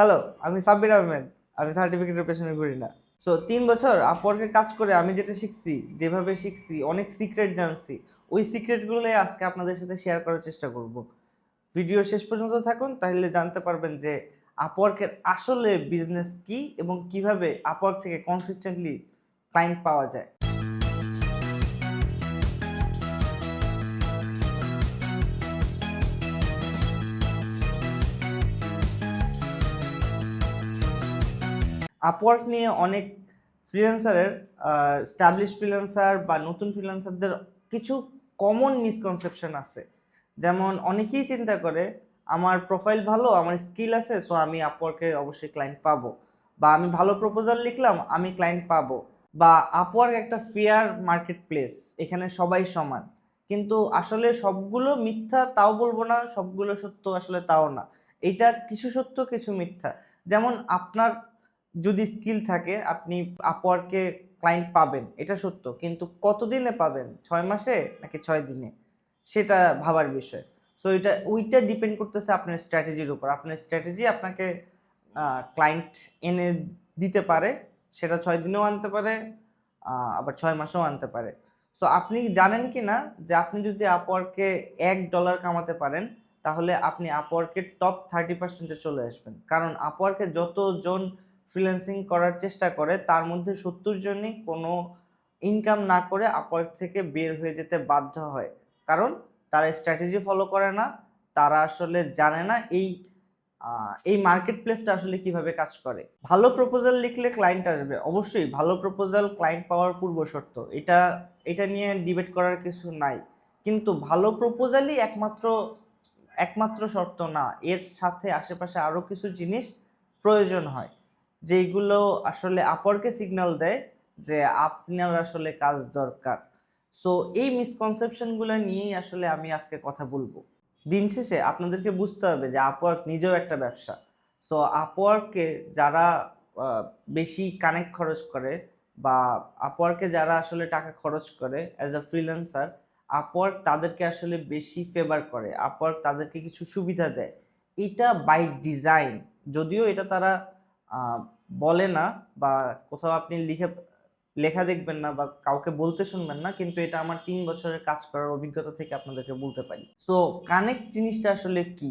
Hello, আমি সাব্বির আহমেদ। আমি সার্টিফিকেটের পেছনে ঘুরি না। সো ৩ বছর আপওয়ার্কে কাজ করে আমি যেটা শিখছি, যেভাবে শিখছি, অনেক সিক্রেট জানছি। ওই সিক্রেট গুলোই আজকে আপনাদের সাথে শেয়ার করার চেষ্টা করব। ভিডিও শেষ পর্যন্ত থাকুন, তাহলে জানতে পারবেন যে আপওয়ার্কের আসলে বিজনেস কি এবং কিভাবে আপওয়ার্ক থেকে কনসিস্টেন্টলি ক্লায়েন্ট পাওয়া যায়। আপওয়ার্ক নিয়ে অনেক ফ্রিল্যান্সারের established ফ্রিল্যান্সার বা নতুন ফ্রিল্যান্সারদের কিছু কমন মিসকনসেপশন আছে। যেমন অনেকেই চিন্তা করে আমার প্রোফাইল ভালো, আমার স্কিল আছে, সো আমি আপওয়ার্কে অবশ্যই ক্লায়েন্ট পাবো। বা আমি ভালো প্রপোজাল লিখলাম, আমি ক্লায়েন্ট পাবো। বা আপওয়ার্ক একটা ফেয়ার মার্কেট প্লেস, এখানে সবাই সমান। কিন্তু আসলে সবগুলো মিথ্যা তাও বলবো না, সবগুলো সত্য আসলে তাও না। এইটা কিছু সত্য কিছু মিথ্যা। যেমন আপনার যদি স্কিল থাকে আপনি আপওয়ার্কে ক্লায়েন্ট পাবেন, এটা সত্য। কিন্তু কতদিনে পাবেন? ৬ মাসে নাকি ৬ দিনে? সেটা ভাবার বিষয়। সো ওইটা ডিপেন্ড করতেছে আপনার স্ট্র্যাটেজির উপর। আপনার স্ট্র্যাটেজি আপনাকে ক্লায়েন্ট এনে দিতে পারে। সেটা ৬ দিনেও আনতে পারে, আবার ৬ মাসেও আনতে পারে। সো আপনি জানেন কিনা যে আপনি যদি আপওয়ার্কে $১ কামাতে পারেন, তাহলে আপনি আপওয়ার্কের টপ 30% এ চলে আসবেন। কারণ আপওয়ার্কে যতজন ফ্রিল্যান্সিং করার চেষ্টা করে তার মধ্যে ৭০ জনই কোনো ইনকাম না করে আপওয়ার্ক থেকে বের হয়ে যেতে বাধ্য হয়। কারণ তারা স্ট্র্যাটেজি ফলো করে না। তারা আসলে জানে না এই মার্কেট প্লেসটা আসলে কিভাবে কাজ করে। ভালো প্রপোজাল লিখলে ক্লায়েন্ট আসবে। অবশ্যই ভালো প্রপোজাল ক্লায়েন্ট পাওয়ার পূর্ব শর্ত। এটা নিয়ে ডিবেট করার কিছু নাই। কিন্তু ভালো প্রপোজালই একমাত্র একমাত্র শর্ত না। এর সাথে আশেপাশে আরো কিছু জিনিস প্রয়োজন হয়। যেইগুলো আসলে আপওয়ার্কে সিগন্যাল দেয় যে আপনার আসলে কাজ দরকার। সো এই মিসকনসেপশন গুলা নিয়েই আসলে আমি আজকে কথা বলব। দিন শেষে আপনাদেরকে বুঝতে হবে যে আপওয়ার্ক নিজেও একটা ব্যবসা। সো আপওয়ার্কে যারা আ বেশি কানেক্ট খরচ করে বা আপওয়ার্কে যারা আসলে টাকা খরচ করে অ্যাজ আ ফ্রিল্যান্সার, আপওয়ার্ক তাদেরকে আসলে বেশি ফেভার করে। আপওয়ার্ক তাদেরকে কিছু সুবিধা দেয়। এটা বাই ডিজাইন। যদিও এটা তারা আ বলে না বা কোথাও আপনি লেখা দেখবেন না বা কাউকে বলতে শুনবেন না। কিন্তু এটা আমার ৩ বছরের কাজ করার অভিজ্ঞতা থেকে আপনাদেরকে বলতে পারি। সো কানেক্ট জিনিসটা আসলে কি?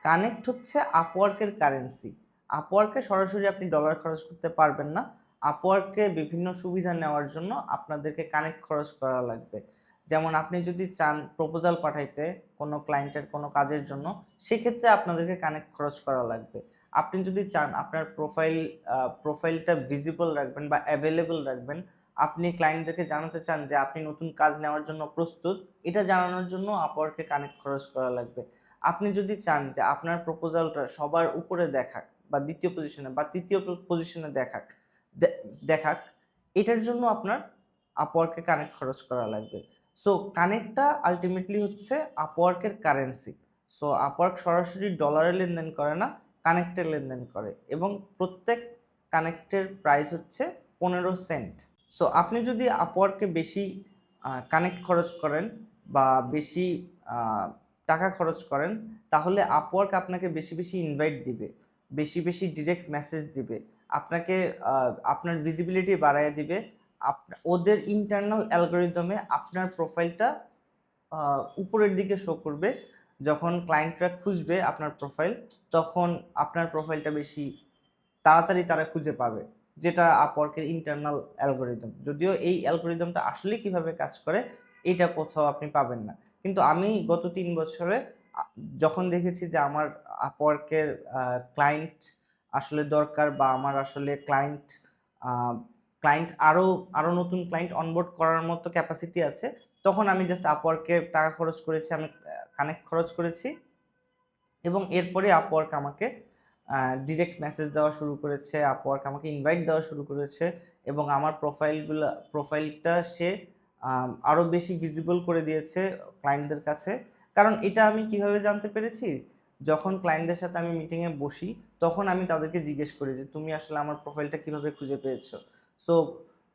কানেক্ট হচ্ছে আপওয়ার্কের কারেন্সি। আপওয়ার্কে সরাসরি আপনি ডলার খরচ করতে পারবেন না। আপওয়ার্কে বিভিন্ন সুবিধা নেওয়ার জন্য আপনাদেরকে কানেক্ট খরচ করা লাগবে। যেমন আপনি যদি চান প্রপোজাল পাঠাইতে কোনো ক্লায়েন্টের কোনো কাজের জন্য, সেক্ষেত্রে আপনাদেরকে কানেক্ট খরচ করা লাগবে। আপনি যদি চান আপনার প্রোফাইলটা ভিজিবল রাখবেন বা এভেইলেবল রাখবেন, আপনি ক্লায়েন্টদেরকে জানাতে চান যে আপনি নতুন কাজ নেওয়ার জন্য প্রস্তুত, এটা জানানোর জন্য আপওয়ার্কে কানেক্ট খরচ করা লাগবে। আপনি যদি চান যে আপনার প্রপোজালটা সবার উপরে দেখাক বা ২য় পজিশনে বা ৩য় পজিশনে দে দেখাক, এটার জন্য আপনার আপওয়ার্কে কানেক্ট খরচ করা লাগবে। সো কানেক্টটা আল্টিমেটলি হচ্ছে আপওয়ার্কের কারেন্সি। সো আপওয়ার্ক সরাসরি ডলারে লেনদেন করে না, কানেক্টে লেনদেন করে এবং প্রত্যেক কানেক্টের প্রাইস হচ্ছে ১৫ সেন্ট। সো আপনি যদি আপওয়ার্কে বেশি কানেক্ট খরচ করেন বা বেশি আ টাকা খরচ করেন, তাহলে আপওয়ার্ক আপনাকে বেশি ইনভাইট দিবে। বেশি ডিরেক্ট মেসেজ দিবে। আপনাকে আ আপনার ভিজিবিলিটি বাড়াইয়া দিবে। ওদের ইন্টারনাল অ্যালগরিদমে আপনার প্রোফাইলটা আ উপরের দিকে শো করবে। যখন ক্লায়েন্টরা খুঁজবে আপনার প্রোফাইল, তখন আপনার প্রোফাইলটা বেশি তাড়াতাড়ি তারা খুঁজে পাবে। যেটা Upwork এর ইন্টারনাল অ্যালগরিদম। যদিও এই অ্যালগরিদমটা আসলে কিভাবে কাজ করে, এটা কোথাও আপনি পাবেন না। কিন্তু আমি গত ৩ বছরে আ যখন দেখেছি যে আমার Upwork এর আ ক্লায়েন্ট আসলে দরকার বা আমার আসলে আ ক্লায়েন্ট আরো নতুন ক্লায়েন্ট অনবোর্ড করার মতো ক্যাপাসিটি আছে, তখন আমি জাস্ট Upwork এ টাকা খরচ করেছি, আমি কানেক্ট খরচ করেছি এবং এরপরে Upwork আমাকে আ ডিরেক্ট মেসেজ দেওয়া শুরু করেছে। Upwork আমাকে ইনভাইট দেওয়া শুরু করেছে এবং আমার প্রোফাইলটা সে আরো বেশি ভিজিবল করে দিয়েছে ক্লায়েন্টদের কাছে। কারণ এটা আমি কিভাবে জানতে পেরেছি? যখন ক্লায়েন্টদের সাথে আমি মিটিং এ বসি, তখন আমি তাদেরকে জিজ্ঞেস করি যে, "তুমি আসলে আমার প্রোফাইলটা কিভাবে খুঁজে পেয়েছো?" সো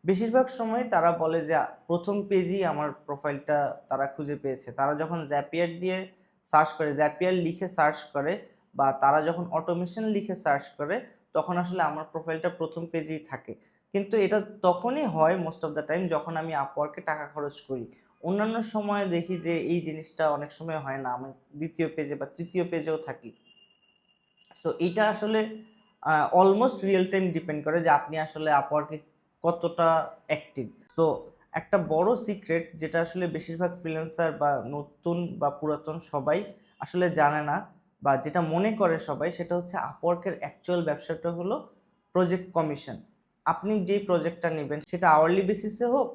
বেশিরভাগ সময় তারা বলে যে, ১ম পেজেই আমার প্রোফাইলটা তারা খুঁজে পেয়েছে। তারা যখন Zapier দিয়ে সার্চ করে, Zapier লিখে সার্চ করে বা তারা যখন অটোমেশন লিখে সার্চ করে তখন আসলে আমার প্রোফাইলটা প্রথম পেজেই থাকে। কিন্তু এটা তখনই হয় মোস্ট অফ দ্য টাইম যখন আমি আপওয়ার্কে টাকা খরচ করি। অন্যান্য সময়ে দেখি যে এই জিনিসটা অনেক সময় হয় না। আমি ২য় পেজে বা ৩য় পেজেও থাকি। সো এইটা আসলে অলমোস্ট রিয়েল টাইম ডিপেন্ড করে যে আপনি আসলে আপওয়ার্কে কতটা অ্যাক্টিভ। সো একটা বড় সিক্রেট যেটা আসলে বেশিরভাগ ফ্রিল্যান্সার বা নতুন বা পুরাতন সবাই আসলে জানে না বা যেটা মনে করে সবাই সেটা হচ্ছে আপওয়ার্কের অ্যাকচুয়াল ব্যবসাটা হলো প্রজেক্ট কমিশন। আপনি যেই প্রজেক্টটা নেবেন সেটা আওয়ারলি বেসিসে হোক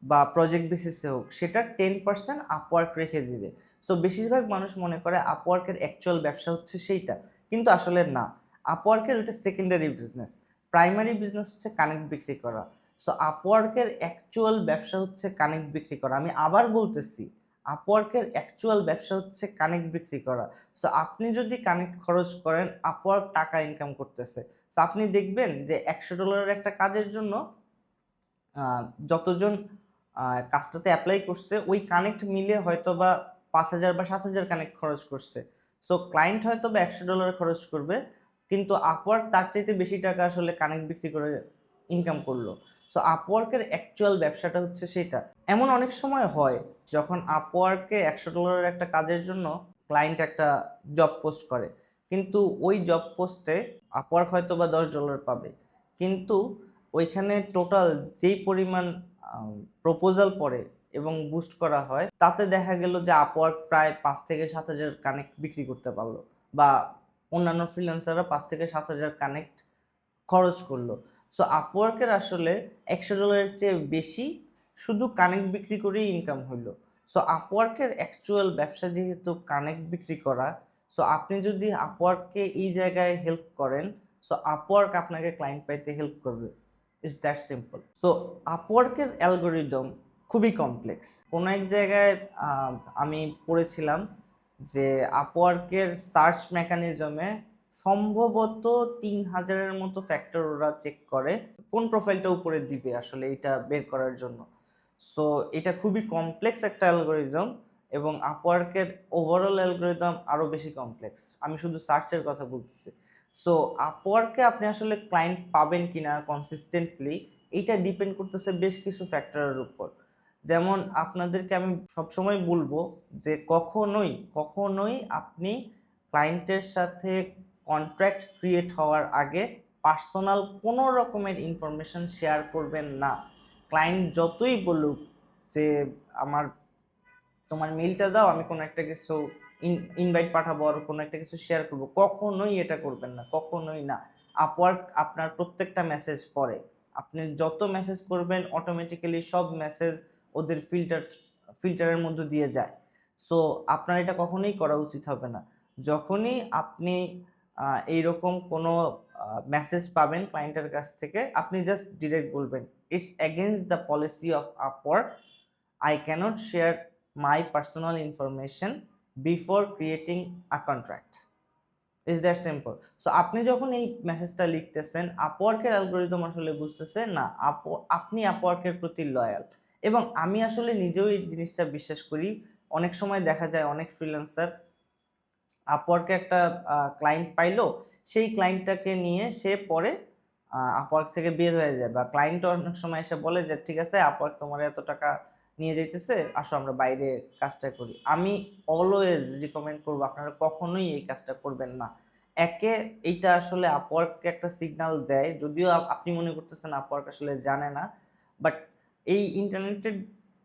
বা প্রজেক্ট বেসিসে হোক সেটা 10% আপওয়ার্ক রেখে দিবে। সো বেশিরভাগ মানুষ মনে করে আপওয়ার্কের অ্যাকচুয়াল ব্যবসা হচ্ছে সেইটা। কিন্তু আসলে না। আপওয়ার্কের ওটা সেকেন্ডারি বিজনেস। প্রাইমারি বিজনেস হচ্ছে কানেক্ট বিক্রি করা। সো আপওয়ার্কের অ্যাকচুয়াল ব্যবসা হচ্ছে কানেক্ট বিক্রি করা। আমি আবার বলতেছি, আপওয়ার্কের অ্যাকচুয়াল ব্যবসা হচ্ছে কানেক্ট বিক্রি করা। সো আপনি যদি কানেক্ট খরচ করেন, আপওয়ার্ক টাকা ইনকাম করতেছে। সো আপনি দেখবেন যে $১০০ একটা কাজের জন্য আ যতজন কাজটাতে এপ্লাই করছে ওই কানেক্ট মিলে হয়তোবা ৫,০০০ বা ৭,০০০ কানেক্ট খরচ করছে। সো ক্লায়েন্ট হয়তোবা $১০০ খরচ করবে। কিন্তু আপওয়ার্ক তার চাইতে বেশি টাকা আসলে কানেক্ট বিক্রি করে ইনকাম করলো। সো আপওয়ার্কের অ্যাকচুয়াল ব্যবসাটা হচ্ছে সেইটা। এমন অনেক সময় হয় যখন আপওয়ার্কে $১০০ এর একটা কাজের জন্য ক্লায়েন্ট একটা জব পোস্ট করে। কিন্তু ওই জব পোস্টে আপওয়ার্ক হয়তোবা $১০ পাবে। কিন্তু ওইখানে টোটাল যেই পরিমাণ আ প্রপোজাল পড়ে এবং বুস্ট করা হয়, তাতে দেখা গেল যে আপওয়ার্ক প্রায় ৫ থেকে ৭,০০০ কানেক্ট বিক্রি করতে পারল। বা অন্যান্য ফ্রিল্যান্সাররা ৫ থেকে ৭,০০০ কানেক্ট খরচ করলো। সো আপওয়ার্কের আসলে $১০০ এর চেয়ে বেশি শুধু কানেক্ট বিক্রি করেই ইনকাম হইল। সো আপওয়ার্কের অ্যাকচুয়াল ব্যবসা যেহেতু কানেক্ট বিক্রি করা, সো আপনি যদি আপওয়ার্ককে এই জায়গায় হেল্প করেন, সো আপওয়ার্ক আপনাকে ক্লায়েন্ট পাইতে হেল্প করবে। It's that simple. সো আপওয়ার্কের অ্যালগরিদম খুবই কমপ্লেক্স। কোনো এক জায়গায় আ আমি পড়েছিলাম যে আপওয়ার্কের সার্চ মেকানিজমে সম্ভবত ৩,০০০ এর মতো ফ্যাক্টর ওরা চেক করে। কোন প্রোফাইলটা উপরে দিবে আসলে এটা বের করার জন্য। সো এটা খুবই কমপ্লেক্স একটা অ্যালগরিদম এবং আপওয়ার্কের ওভারঅল অ্যালগরিদম আরো বেশি কমপ্লেক্স। আমি শুধু সার্চের কথা বলতেছি। সো আপওয়ার্কে আপনি আসলে ক্লায়েন্ট পাবেন কিনা কনসিস্টেন্টলি এইটা ডিপেন্ড করতেছে বেশ কিছু ফ্যাক্টরের উপর। যেমন আপনাদেরকে আমি সবসময় বলবো যে কখনোই আপনি ক্লায়েন্টের সাথে কন্ট্রাক্ট ক্রিয়েট হওয়ার আগে পার্সোনাল কোনো রকমের ইনফরমেশন শেয়ার করবেন না। ক্লায়েন্ট যতই বলুক যে আমার তোমার মেইলটা দাও আমি কোনো একটা কিছু ইনভাইট পাঠাবো আর কোনো একটা কিছু শেয়ার করব। কখনোই এটা করবেন না। কখনোই না। আপওয়ার্ক আপনার প্রত্যেকটা মেসেজ পড়ে। আপনি যত মেসেজ করবেন অটোমেটিক্যালি সব মেসেজ ওদের ফিল্টারের মধ্য দিয়ে যায়। সো আপনার এটা কখনোই করা উচিত হবে না। যখনই আপনি আ এইরকম কোনো মেসেজ পাবেন ক্লায়েন্টের কাছ থেকে আপনি জাস্ট ডিরেক্ট বলবেন, "it's against the policy of Upwork. I cannot share my personal information before creating a contract." Is that simple? So আপনি যখন এই মেসেজটা লিখতেছেন, আপওয়ার্কের অ্যালগরিদম আসলে বুঝতেছে না আপনি আপওয়ার্কের প্রতি লয়াল। এবং আমি আসলে নিজেও এই জিনিসটা বিশ্বাস করি। অনেক সময় দেখা যায় অনেক ফ্রিল্যান্সার আপওয়ার্কে একটা ক্লায়েন্ট পাইলো, সেই ক্লায়েন্টটাকে নিয়ে সে পরে আপওয়ার্ক থেকে বের হয়ে যায় বা ক্লায়েন্টও অনেক সময় এসে বলে যে, "ঠিক আছে আপওয়ার্ক তোমার এত টাকা নিয়ে যাইতেছে, আসো আমরা বাইরে কাজটা করি।" আমি অলওয়েজ রিকমেন্ড করব আপনারা কখনোই এই কাজটা করবেন না। এইটা আসলে আপওয়ার্ককে একটা সিগন্যাল দেয়। যদিও আপনি মনে করতেছেন আপওয়ার্ক আসলে জানে না। বাট এই ইন্টারনেটের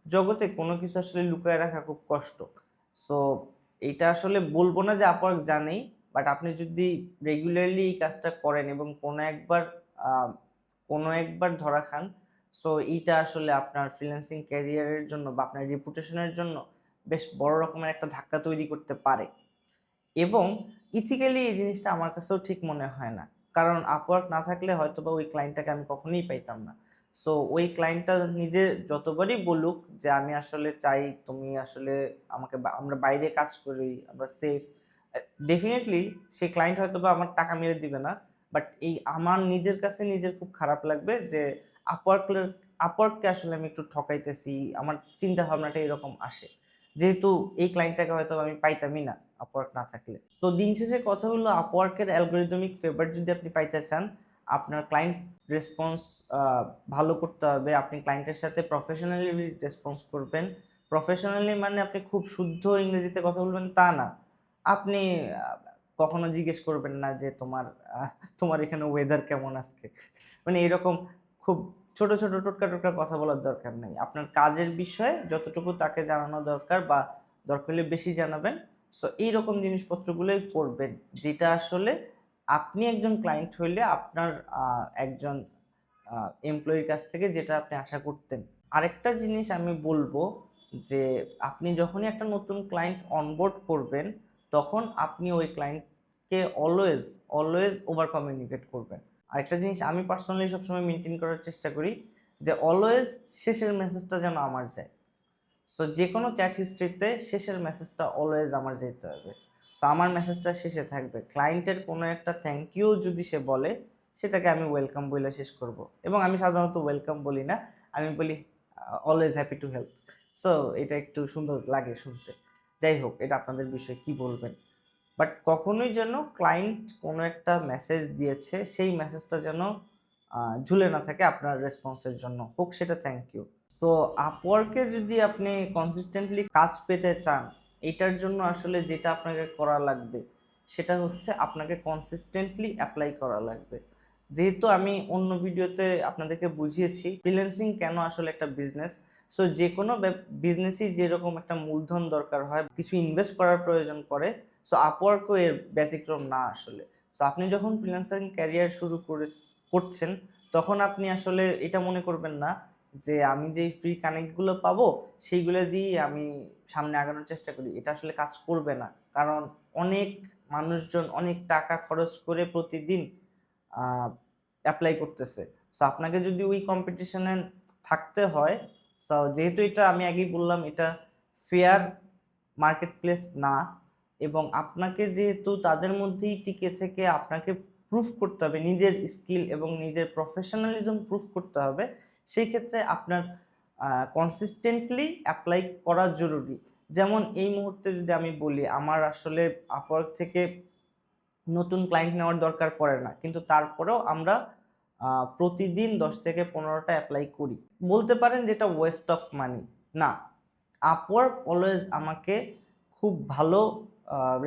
জগতে কোনো কিছু আসলে লুকায় রাখা খুব কষ্ট। সো এইটা আসলে বলব না যে আপওয়ার্ক জানেই। বাট আপনি যদি রেগুলারলি এই কাজটা করেন এবং আ কোনো একবার ধরা খান, সো এইটা আসলে আপনার ফ্রিল্যান্সিং ক্যারিয়ারের জন্য বা আপনার রেপুটেশন এর জন্য বেশ বড় রকমের একটা ধাক্কা তৈরি করতে পারে। এবং ইথিক্যালি এই জিনিসটা আমার কাছেও ঠিক মনে হয় না। কারণ আপওয়ার্ক না থাকলে হয়তোবা ওই ক্লায়েন্টটাকে আমি কখনোই পাইতাম না। সো ওই ক্লায়েন্টটা নিজে যতবারই বলুক যে, "আমি আসলে চাই তুমি আসলে আমরা বাইরে কাজ করি, আমরা সেফ।" ডেফিনিটলি সেই ক্লায়েন্ট হয়তোবা আমার টাকা মেরে দিবে না। বাট এই আমার নিজের কাছে নিজের খুব খারাপ লাগবে যে আপওয়ার্ককে আসলে আমি একটু ঠকাইতেছি। আমার চিন্তা ভাবনাটা এরকম আসে। যেহেতু এই ক্লায়েন্টটাকে হয়তো আমি পাইতামই না আপওয়ার্ক না থাকলে। সো দিন শেষে কথা হলো, আপওয়ার্কের অ্যালগরিদমিক ফেভার যদি আপনি পাইতে চান, আপনার ক্লায়েন্ট রেসপন্স ভালো করতে হবে। আপনি ক্লায়েন্টের সাথে প্রফেশনালি রেসপন্স করবেন। প্রফেশনালি মানে আপনি খুব শুদ্ধ ইংরেজিতে কথা বলবেন তা না। আপনি কখনো জিজ্ঞেস করবেন না যে তোমার এখানে ওয়েদার কেমন আজকে? মানে এরকম খুব ছোট, ছোট টোটকা, টোটকা কথা বলার দরকার নাই। আপনার কাজের বিষয়ে যতটুকু তাকে জানানো দরকার বা দরকার হলে বেশি জানাবেন। সো এইরকম জিনিসপত্রগুলোই করবেন। যেটা আসলে আপনি একজন ক্লায়েন্ট হইলে আপনার একজন এমপ্লয়ির কাছ থেকে যেটা আপনি আশা করতেন। আরেকটা জিনিস আমি বলবো যে, আপনি যখনই একটা নতুন ক্লায়েন্ট অনবোর্ড করবেন, তখন আপনি ওই ক্লায়েন্টকে অলওয়েজ ওভার কমিউনিকেট করবেন। আরেকটা জিনিস আমি পার্সোনালি সবসময় মেইনটেইন করার চেষ্টা করি যে, অলওয়েজ শেষের মেসেজটা যেন আমার যায়। সো যেকোনো চ্যাট হিস্ট্রিতে শেষের মেসেজটা অলওয়েজ আমার যেতে হবে। সো আমার মেসেজটা শেষে থাকবে। ক্লায়েন্টের কোনো একটা থ্যাংক ইউ যদি সে বলে, সেটাকে আমি ওয়েলকাম বইলে শেষ করব। এবং আমি সাধারণত ওয়েলকাম বলি না। আমি বলি always happy to help. So এটা একটু সুন্দর লাগে শুনতে। যাই হোক, এটা আপনাদের বিষয়, কি বলবেন? বাট কখনোই যেন ক্লায়েন্ট কোনো একটা মেসেজ দিয়েছে, সেই মেসেজটা যেন ঝুলে না থাকে আপনার রেসপন্সের জন্য। হোক সেটা থ্যাংক ইউ। সো আপওয়ার্কে যদি আপনি কনসিস্টেন্টলি কাজ পেতে চান, এটার জন্য আসলে যেটা আপনাকে করা লাগবে, সেটা হচ্ছে আপনাকে কনসিস্টেন্টলি এপ্লাই করা লাগবে। যেহেতু আমি অন্য ভিডিওতে আপনাদেরকে বুঝিয়েছি ফ্রিল্যান্সিং কেন আসলে একটা বিজনেস। সো যেকোনো বিজনেসই যেরকম একটা মূলধন দরকার হয়, কিছু ইনভেস্ট করার প্রয়োজন পড়ে, সো আপওয়ার্কও এর ব্যতিক্রম না আসলে। সো আপনি যখন ফ্রিল্যান্সিং ক্যারিয়ার শুরু করছেন, তখন আপনি আসলে এটা মনে করবেন না যে আমি যেই ফ্রি কানেক্টগুলো পাবো, সেইগুলো দিয়েই আমি সামনে আগানোর চেষ্টা করি। এটা আসলে কাজ করবে না। কারণ অনেক মানুষজন অনেক টাকা খরচ করে প্রতিদিন আ এপ্লাই করতেছে। সো আপনাকে যদি ওই কম্পিটিশনে থাকতে হয়, সো যেহেতু এটা আমি আগেই বললাম, এটা ফেয়ার মার্কেট প্লেস না, এবং আপনাকে যেহেতু তাদের মধ্যেই টিকে থেকে আপনাকে প্রুভ করতে হবে, নিজের স্কিল এবং নিজের প্রফেশনালিজম প্রুভ করতে হবে। সেই ক্ষেত্রে আপনার কনসিস্টেন্টলি এপ্লাই করা জরুরি। যেমন এই মুহূর্তে যদি আমি বলি, আমার আসলে Upwork থেকে নতুন ক্লায়েন্ট নেওয়ার দরকার পড়ে না। কিন্তু তারপরেও আমরা আ প্রতিদিন ১০ থেকে ১৫ টা এপ্লাই করি। বলতে পারেন যে এটা ওয়েস্ট অফ মানি। না, Upwork অলওয়েজ আমাকে খুব ভালো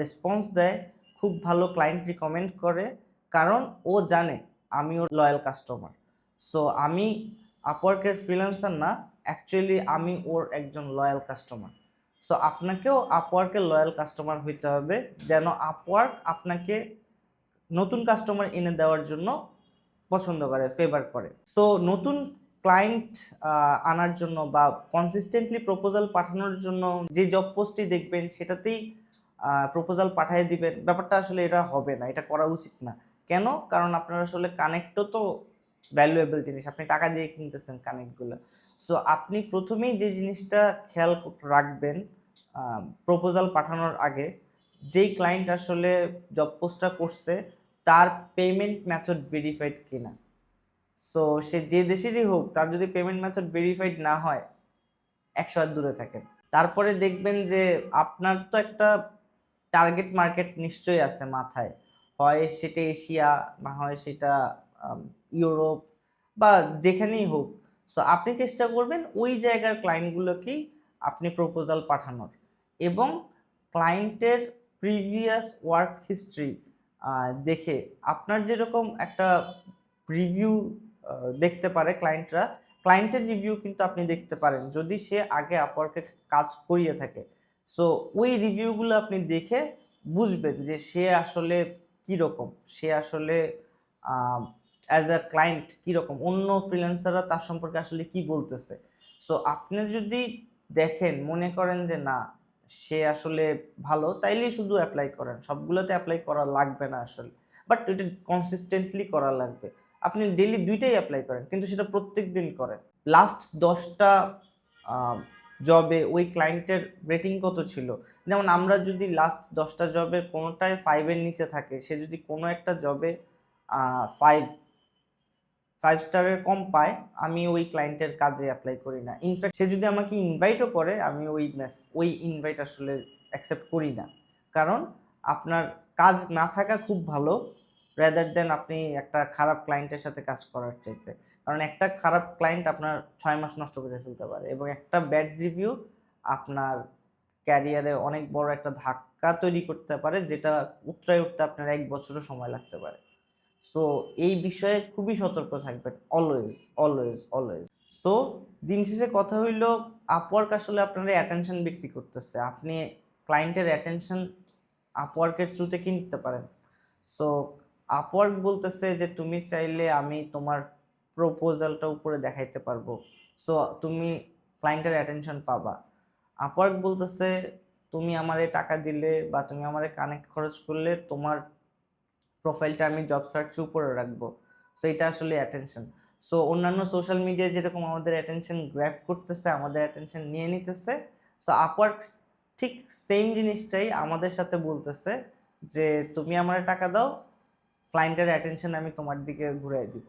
রেসপন্স দেয়, খুব ভালো ক্লায়েন্ট রিকমেন্ড করে। কারণ ও জানে আমি ওর লয়াল কাস্টমার। সো আমি Upwork এর ফ্রিল্যান্সার না, অ্যাকচুয়ালি আমি ওর একজন লয়াল কাস্টমার। সো আপনাকেও Upwork এর লয়াল কাস্টমার হইতে হবে, যেন Upwork আপনাকে নতুন কাস্টমার এনে দেওয়ার জন্য পছন্দ করে, ফেভার করে। সো নতুন ক্লায়েন্ট আনার জন্য বা কনসিস্টেন্টলি প্রপোজাল পাঠানোর জন্য যে জব পোস্টই দেখবেন সেটাতেই প্রপোজাল পাঠায় দিবেন। ব্যাপারটা আসলে এটা হবে না, এটা করা উচিত না। কেন? কারণ আপনার আসলে কানেক্টও তো ভ্যালুয়েবল জিনিস। আপনি টাকা দিয়ে কিনতেছেন কানেক্টগুলো। সো আপনি ১ম এই যে জিনিসটা খেয়াল রাখবেন প্রপোজাল পাঠানোর আগে, যেই ক্লায়েন্ট আসলে জব পোস্টটা করছে তার পেমেন্ট মেথড ভেরিফাইড কিনা। সো সে যে দেশেরই হোক, তার যদি পেমেন্ট মেথড ভেরিফাইড না হয়, ১০০ হাত দূরে থাকেন। তারপরে দেখবেন যে আপনার তো একটা টার্গেট মার্কেট নিশ্চয়ই আছে মাথায়। হয় সেটা এশিয়া, না হয় সেটা আম ইউরোপ বা যেখানেই হোক। সো আপনি চেষ্টা করবেন ওই জায়গার ক্লায়েন্টগুলোকেই আপনি প্রপোজাল পাঠানোর, এবং ক্লায়েন্টের প্রিভিয়াস ওয়ার্ক হিস্ট্রি দেখে, আপনার যেরকম একটা রিভিউ দেখতে পারে ক্লায়েন্টরা, ক্লায়েন্টের রিভিউ কিন্তু আপনি দেখতে পারেন যদি সে আগে Upwork এ কাজ করিয়ে থাকে। সো ওই রিভিউগুলো আপনি দেখে বুঝবেন যে সে আসলে কিরকম, সে আসলে অ্যাজ আ ক্লায়েন্ট কিরকম, অন্য ফ্রিল্যান্সাররা তার সম্পর্কে আসলে কি বলতেছে। সো আপনি যদি দেখেন, মনে করেন যে না, সে আসলে ভালো, তাইলেই শুধু এপ্লাই করেন। সবগুলোতে এপ্লাই করা লাগবে না আসলে। বাট এটা কনসিস্টেন্টলি করা লাগবে। আপনি ডেইলি ২ টাই এপ্লাই করেন, কিন্তু সেটা প্রত্যেকদিন করেন। লাস্ট ১০ টা আ জবে ওই ক্লায়েন্টের রেটিং কত ছিল? যেমন আমরা যদি লাস্ট ১০ টা জবের কোনটায় ৫ এর নিচে থাকে, সে যদি কোনো একটা জবে ৫ 5 স্টারের কম পায় আমি ওই ক্লায়েন্টের কাজে অ্যাপ্লাই করি না। ইনফ্যাক্ট সে যদি আমাকে ইনভাইটও করে আমি ওই ইনভাইট আসলে অ্যাকসেপ্ট করি না। কারণ আপনার কাজ না থাকা খুব ভালো রেদার দেন আপনি একটা খারাপ ক্লায়েন্টের সাথে কাজ করার চাইতে। কারণ একটা খারাপ ক্লায়েন্ট আপনার 6 মাস নষ্ট করে ফেলতে পারে এবং একটা ব্যাড রিভিউ আপনার ক্যারিয়ারে অনেক বড় একটা ধাক্কা তৈরি করতে পারে, যেটা উতরায় উঠতে আপনার 1 বছরও সময় লাগতে পারে। সো এই বিষয়ে খুবই সতর্ক থাকবেন অলওয়েজ, অলওয়েজ, অলওয়েজ। সো দিন শেষে কথা হইল আপওয়ার্ক আসলে আপনার অ্যাটেনশন বিক্রি করতেছে। আপনি ক্লায়েন্টের অ্যাটেনশন আপওয়ার্কের থ্রুতে কিনতে পারেন। সো আপওয়ার্ক বলতেছে যে তুমি চাইলে আমি তোমার প্রপোজালটা উপরে দেখাইতে পারবো। সো তুমি ক্লায়েন্টের অ্যাটেনশন পাবা। আপওয়ার্ক বলতেছে তুমি আমারে টাকা দিলে বা তুমি আমারে কানেক্ট খরচ করলে তোমার প্রোফাইলটা আমি জব সার্চে উপরে রাখবো। সো এটা আসলে অ্যাটেনশন। সো অন্যান্য সোশ্যাল মিডিয়ায় যেরকম আমাদের অ্যাটেনশন গ্র্যাব করতেছে, আমাদের অ্যাটেনশন নিয়ে নিতেছে, সো আপওয়ার্ক ঠিক সেম জিনিসটাই আমাদের সাথে বলতেছে যে তুমি আমারে টাকা দাও, ক্লায়েন্টের অ্যাটেনশন আমি তোমার দিকে ঘুরাই দিব।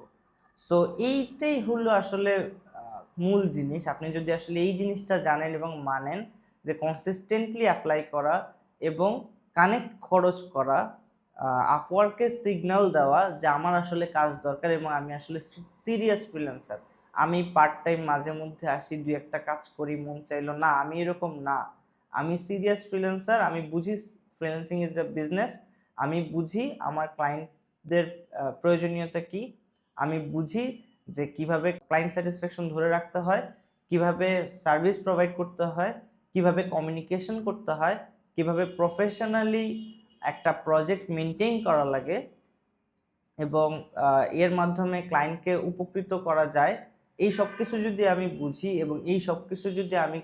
সো এইটাই হলো আসলে মূল জিনিস। আপনি যদি আসলে এই জিনিসটা জানেন এবং মানেন যে কনসিস্টেন্টলি অ্যাপ্লাই করা এবং কানেক্ট খরচ করা, আপওয়ার্কে সিগন্যাল দেওয়া যে আমার আসলে কাজ দরকার এবং আমি আসলে সিরিয়াস ফ্রিল্যান্সার, আমি পার্ট টাইম মাঝে মধ্যে আসি, 2-1টা কাজ করি, মন চাইলো না, আমি এরকম না। আমি সিরিয়াস ফ্রিল্যান্সার, আমি বুঝি ফ্রিল্যান্সিং ইজ এ বিজনেস, আমি বুঝি আমার ক্লায়েন্টদের প্রয়োজনীয়তা কি, আমি বুঝি যে কিভাবে ক্লায়েন্ট স্যাটিসফ্যাকশন ধরে রাখতে হয়, কিভাবে সার্ভিস প্রোভাইড করতে হয়, কিভাবে কমিউনিকেশন করতে হয়, কিভাবে প্রফেশনালি একটা প্রজেক্ট মেনটেন করা লাগে এবং এর মাধ্যমে ক্লায়েন্টকে উপকৃত করা যায়। এই সব কিছু যদি আমি বুঝি এবং এই সব কিছু যদি আমি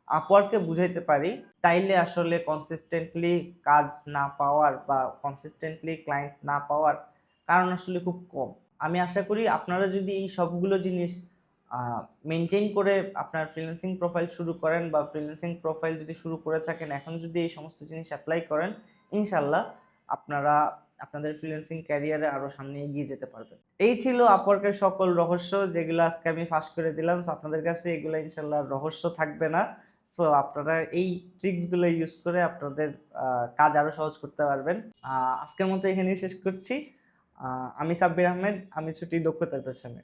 আপওয়ার্ককে বুঝাইতে পারি, তাইলে আসলে কনসিস্টেন্টলি কাজ না পাওয়ার বা কনসিস্টেন্টলি ক্লায়েন্ট না পাওয়ার কারণ আসলে খুব কম। আমি আশা করি আপনারা যদি এই সবগুলো জিনিস মেনটেন করে আপনার ফ্রিল্যান্সিং প্রোফাইল শুরু করেন বা ফ্রিল্যান্সিং প্রোফাইল যদি শুরু করে থাকেন, এখন যদি এই সমস্ত জিনিস অ্যাপ্লাই করেন, ইনশাল্লাহ আপনারা আপনাদের ফ্রিল্যান্সিং ক্যারিয়ারে আরো সামনে এগিয়ে যেতে পারবেন। এই ছিল আপওয়ার্কের সকল রহস্য, যেগুলো আজকে আমি ফাঁস করে দিলাম। সো আপনাদের কাছে এগুলো ইনশাল্লাহ রহস্য থাকবে না। সো আপনারা এই ট্রিক্সগুলো ইউজ করে আপনাদের কাজ আরো সহজ করতে পারবেন। আজকের মতো এখানেই শেষ করছি। আমি সাব্বির আহমেদ, আমি ছুটি দক্ষতার পেছনে।